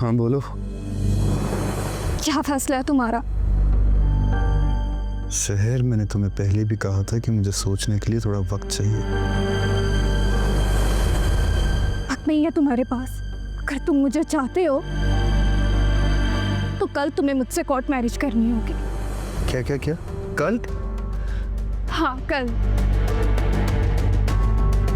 हाँ बोलो। क्या फैसला है तुम्हारा? शहर, मैंने तुम्हें पहले भी कहा था कि मुझे सोचने के लिए थोड़ा वक्त चाहिए। वक्त नहीं है तुम्हारे पास। अगर तुम मुझे चाहते हो तो कल तुम्हें मुझसे कोर्ट मैरिज करनी होगी। क्या क्या क्या? कल? हाँ कल।